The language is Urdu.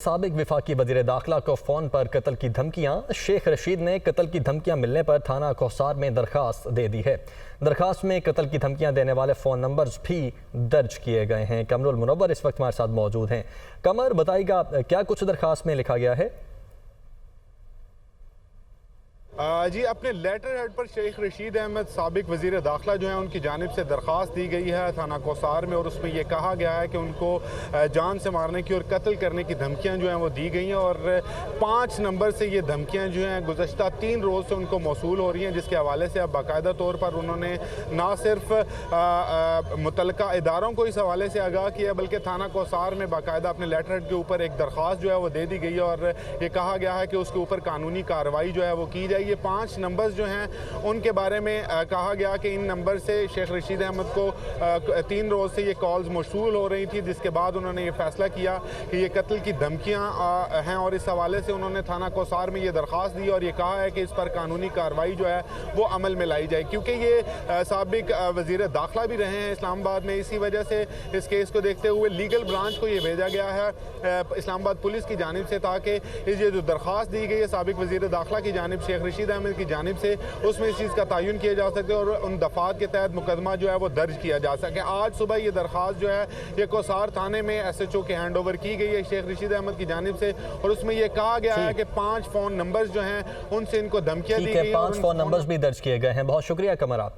سابق وفاقی وزیر داخلہ کو فون پر قتل کی دھمکیاں۔ شیخ رشید نے قتل کی دھمکیاں ملنے پر تھانہ کوہسار میں درخواست دے دی ہے۔ درخواست میں قتل کی دھمکیاں دینے والے فون نمبرز بھی درج کیے گئے ہیں۔ قمر المنور اس وقت ہمارے ساتھ موجود ہیں۔ قمر، بتائیے گا کیا کچھ درخواست میں لکھا گیا ہے؟ جی، اپنے لیٹر ہیڈ پر شیخ رشید احمد سابق وزیر داخلہ جو ہیں ان کی جانب سے درخواست دی گئی ہے تھانہ کوہسار میں، اور اس میں یہ کہا گیا ہے کہ ان کو جان سے مارنے کی اور قتل کرنے کی دھمکیاں جو ہیں وہ دی گئی ہیں، اور 5 نمبر سے یہ دھمکیاں جو ہیں گزشتہ 3 روز سے ان کو موصول ہو رہی ہیں، جس کے حوالے سے اب باقاعدہ طور پر انہوں نے نہ صرف متعلقہ اداروں کو اس حوالے سے آگاہ کیا بلکہ تھانہ کوہسار میں باقاعدہ اپنے لیٹر ہیڈ کے اوپر ایک درخواست جو ہے وہ دے دی گئی ہے، اور یہ کہا گیا ہے کہ اس کے اوپر قانونی کارروائی جو ہے وہ کی جائے۔ یہ 5 نمبرز جو ہیں ان کے بارے میں کہا گیا کہ ان نمبر سے شیخ رشید احمد کو 3 روز سے یہ کالز موصول ہو رہی تھی، جس کے بعد انہوں نے یہ فیصلہ کیا کہ یہ قتل کی دھمکیاں ہیں، اور اس حوالے سے انہوں نے تھانہ کوہسار میں یہ درخواست دی اور یہ کہا ہے کہ اس پر قانونی کارروائی جو ہے وہ عمل میں لائی جائے، کیونکہ یہ سابق وزیر داخلہ بھی رہے ہیں اسلام آباد میں۔ اسی وجہ سے اس کیس کو دیکھتے ہوئے لیگل برانچ کو یہ بھیجا گیا ہے اسلام آباد پولیس کی جانب سے، تاکہ یہ جو درخواست دی گئی ہے سابق وزیر داخلہ کی جانب شیخ رشید احمد کی جانب سے، اس میں اس چیز کا تعین کیا جا سکے اور ان دفعات کے تحت مقدمہ جو ہے وہ درج کیا جا سکے۔ آج صبح یہ درخواست جو ہے یہ کوہسار تھانے میں SHO کے ہینڈ اوور کی گئی ہے شیخ رشید احمد کی جانب سے، اور اس میں یہ کہا گیا ہے کہ 5 فون نمبرز جو ہیں ان سے ان کو دھمکیاں دی گئی ہیں۔ 5 فون نمبرز بھی درج کیے گئے ہیں۔ بہت شکریہ قمر آپ کا۔